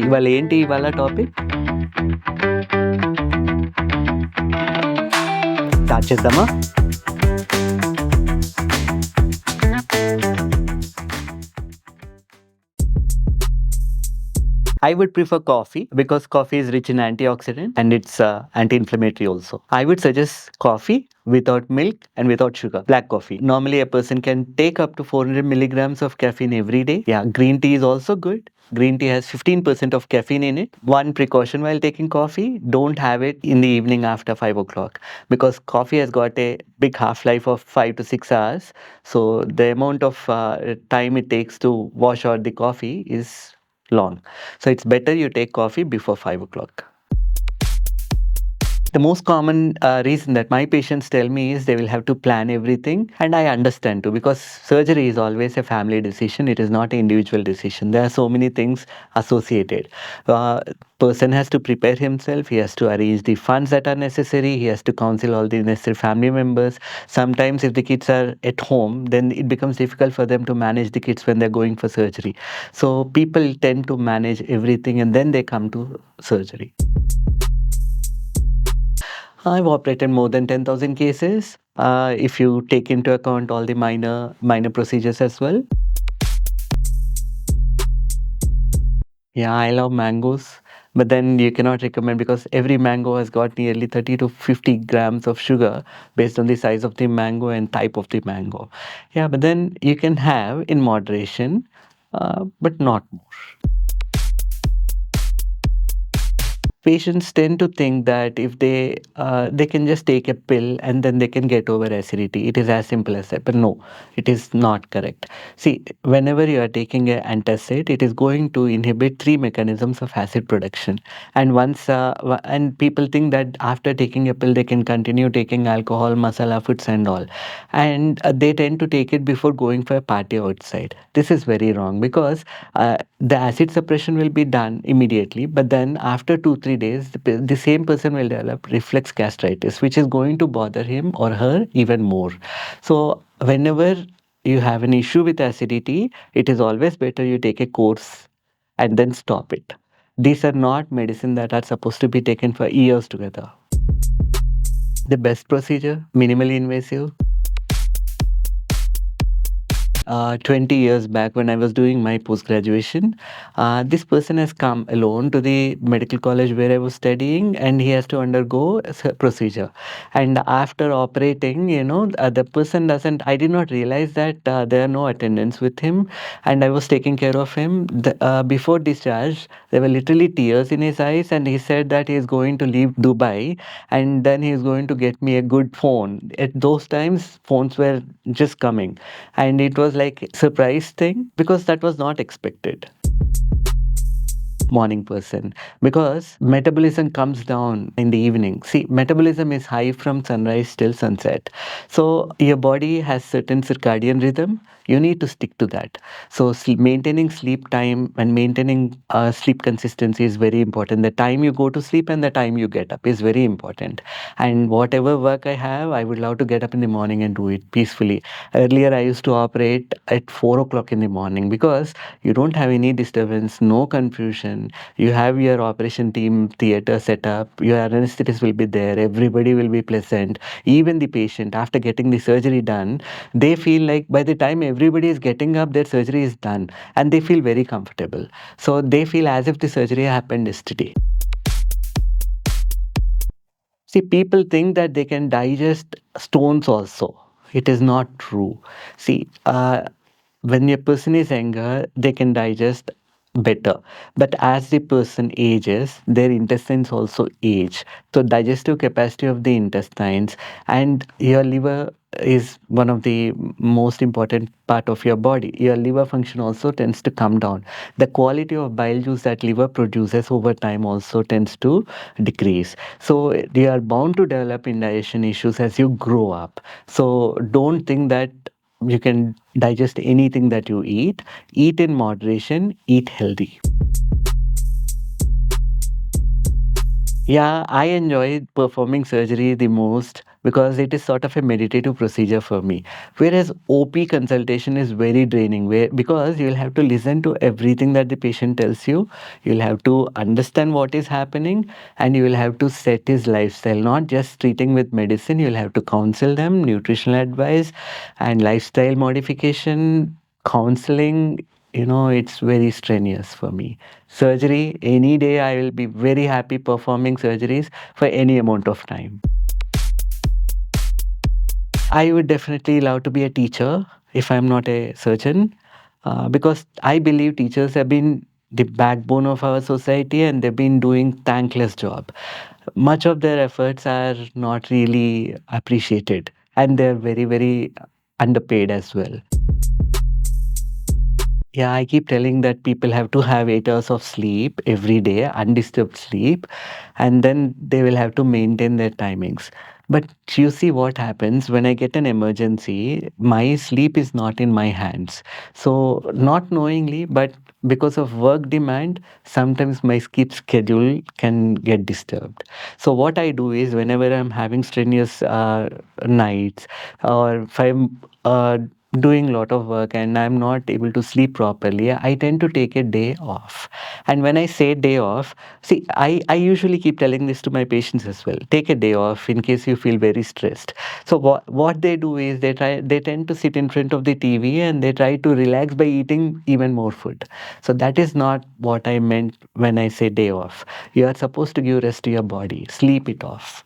ఇవాళ ఏంటి ఇవాళ టాపిక్? స్టార్ట్ చేద్దామా? I would prefer coffee because coffee is rich in antioxidant and it's anti-inflammatory also. I would suggest coffee without milk and without sugar, black coffee. Normally a person can take up to 400 milligrams of caffeine every day. Green tea is also good. Green tea has 15% of caffeine in it. One precaution while taking coffee, don't have it in the evening after 5 o'clock because coffee has got a big half-life of 5 to 6 hours. So the amount of time it takes to wash out the coffee is long. So it's better you take coffee before 5 o'clock. The most common reason that my patients tell me is they will have to plan everything, and I understand too because surgery is always a family decision. It is not an individual decision. There are so many things associated. Person has to prepare himself. He has to arrange the funds that are necessary. He has to counsel all the necessary family members. Sometimes if the kids are at home, then it becomes difficult for them to manage the kids when they're going for surgery. So people tend to manage everything and then they come to surgery. I've operated more than 10,000 cases. If you take into account all the minor procedures as well. I love mangoes, but then you cannot recommend because every mango has got nearly 30 to 50 grams of sugar based on the size of the mango and type of the mango. But then you can have in moderation, but not more. Patients tend to think that if they can just take a pill and then they can get over acidity. It is as simple as that, but no, it is not correct. See, whenever you are taking an antacid, it is going to inhibit three mechanisms of acid production. And and people think that after taking a pill they can continue taking alcohol, masala foods and all, and they tend to take it before going for a party outside. This is very wrong because the acid suppression will be done immediately, but then after 2-3 days, the same person will develop reflex gastritis, which is going to bother him or her even more. So, whenever you have an issue with acidity, it is always better you take a course and then stop it. These are not medicine that are supposed to be taken for years together. The best procedure, minimally invasive. 20 years back when I was doing my post-graduation, this person has come alone to the medical college where I was studying and he has to undergo a procedure. And after operating, the person I did not realize that there are no attendants with him and I was taking care of him. Before discharge, there were literally tears in his eyes and he said that he is going to leave Dubai and then he is going to get me a good phone. At those times, phones were just coming and it was like a surprise thing because that was not expected. Morning person because metabolism comes down in the evening. See, metabolism is high from sunrise till sunset. So your body has certain circadian rhythm. You need to stick to that. So maintaining sleep time and maintaining sleep consistency is very important. The time you go to sleep and the time you get up is very important. And whatever work I have, I would love to get up in the morning and do it peacefully. Earlier, I used to operate at 4 o'clock in the morning because you don't have any disturbance, no confusion. You have your operation team theater set up, your anesthetist will be there, everybody will be pleasant. Even the patient, after getting the surgery done, they feel like by the time everybody is getting up, their surgery is done and they feel very comfortable. So they feel as if the surgery happened yesterday. See, people think that they can digest stones also. It is not true. See, when a person is younger, they can digest better. But as the person ages, their intestines also age. So digestive capacity of the intestines and your liver is one of the most important part of your body. Your liver function also tends to come down. The quality of bile juice that liver produces over time also tends to decrease. So you are bound to develop indigestion issues as you grow up. So don't think that you can digest anything that you eat. Eat in moderation, eat healthy. I enjoy performing surgery the most because it is sort of a meditative procedure for me. Whereas OP consultation is very draining, where because you'll have to listen to everything that the patient tells you, you'll have to understand what is happening, and you will have to set his lifestyle, not just treating with medicine. You'll have to counsel them, nutritional advice, and lifestyle modification, counseling. It's very strenuous for me. Surgery, any day, I will be very happy performing surgeries for any amount of time. I would definitely love to be a teacher if I'm not a surgeon, because I believe teachers have been the backbone of our society and they've been doing thankless job. Much of their efforts are not really appreciated, and they're very, very underpaid as well. Yeah, I keep telling that people have to have 8 hours of sleep every day, undisturbed sleep, and then they will have to maintain their timings. But you see what happens when I get an emergency, my sleep is not in my hands. So, not knowingly, but because of work demand, sometimes my sleep schedule can get disturbed. So, what I do is whenever I'm having strenuous nights, or if I'm doing a lot of work and I'm not able to sleep properly, I tend to take a day off. And when I say day off, see, I usually keep telling this to my patients as well. Take a day off in case you feel very stressed. So what they do is they tend to sit in front of the TV and they try to relax by eating even more food. So that is not what I meant when I say day off. You are supposed to give rest to your body, sleep it off.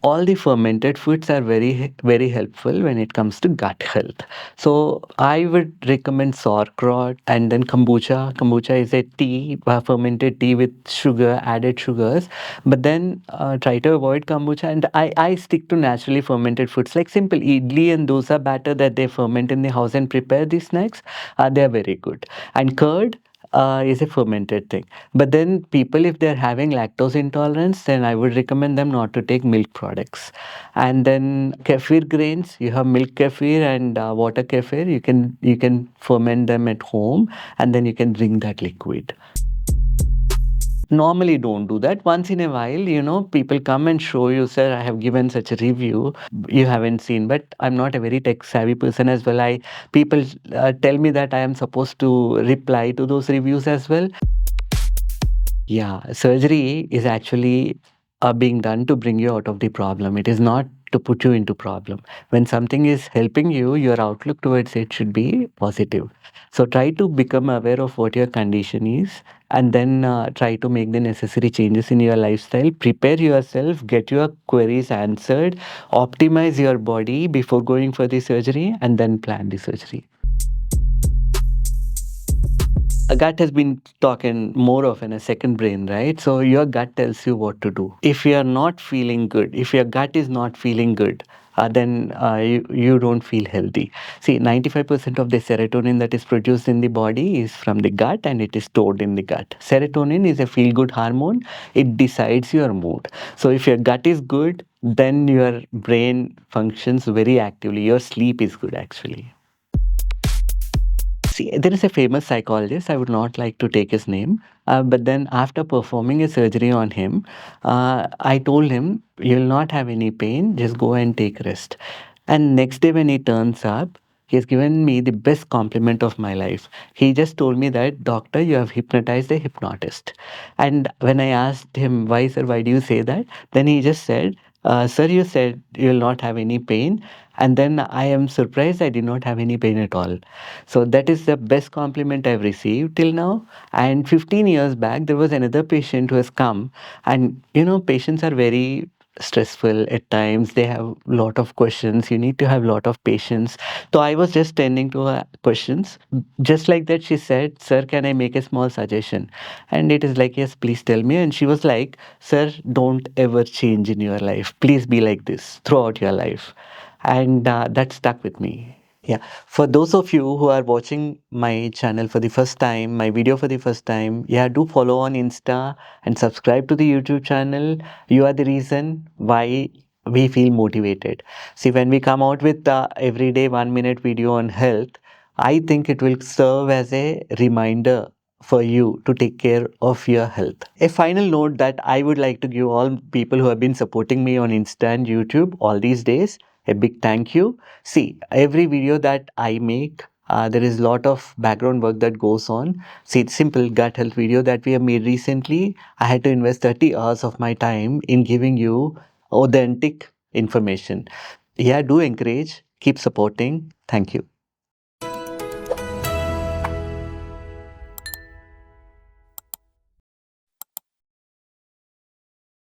All the fermented foods are very helpful when it comes to gut health. So I would recommend sauerkraut, and then kombucha is a tea, fermented tea with sugar, added sugars. But then try to avoid kombucha, and I stick to naturally fermented foods like simple idli and dosa batter that they ferment in the house and prepare these snacks. They're very good. And curd is a fermented thing. But then people, if they're having lactose intolerance, then I would recommend them not to take milk products. And then kefir grains, you have milk kefir and water kefir. You can ferment them at home, and then you can drink that liquid. Normally don't do that. Once in a while, people come and show you, sir, I have given such a review you haven't seen. But I'm not a very tech savvy person as well. I People tell me that I am supposed to reply to those reviews as well. Yeah, surgery is actually being done to bring you out of the problem. It is not to put you into problem. When something is helping you, your outlook towards it should be positive. So try to become aware of what your condition is, and then try to make the necessary changes in your lifestyle. Prepare yourself, get your queries answered, optimize your body before going for the surgery, and then plan the surgery. A gut has been talking more often a second brain, right? So your gut tells you what to do. If you are not feeling good, if your gut is not feeling good, then you don't feel healthy. See, 95% of the serotonin that is produced in the body is from the gut, and it is stored in the gut. Serotonin is a feel good hormone, it decides your mood. So if your gut is good, then your brain functions very actively. Your sleep is good, actually. See, there is a famous psychologist. I would not like to take his name. But then, after performing a surgery on him, I told him, "You'll not have any pain. Just go and take rest." And next day, when he turns up, he has given me the best compliment of my life. He just told me that, "Doctor, you have hypnotized a hypnotist." And when I asked him, "Why, sir? Why do you say that?" Then he just said, "Sir, you said you'll not have any pain." And then I am surprised I did not have any pain at all. So that is the best compliment I've received till now. And 15 years back, there was another patient who has come, and patients are very stressful at times. They have a lot of questions. You need to have a lot of patience. So I was just tending to her questions. Just like that, she said, "Sir, can I make a small suggestion?" And it is like, "Yes, please tell me." And she was like, "Sir, don't ever change in your life. Please be like this throughout your life." And that stuck with me. Yeah. For those of you who are watching my channel for the first time, my video for the first time, yeah, do follow on Insta and subscribe to the YouTube channel. You are the reason why we feel motivated. See, when we come out with the everyday 1 minute video on health, I think it will serve as a reminder for you to take care of your health. A final note that I would like to give all people who have been supporting me on Insta and YouTube all these days a big thank you. See, every video that I make, there is a lot of background work that goes on. See, it's simple gut health video that we have made recently. I had to invest 30 hours of my time in giving you authentic information. Yeah, do encourage, keep supporting. Thank you.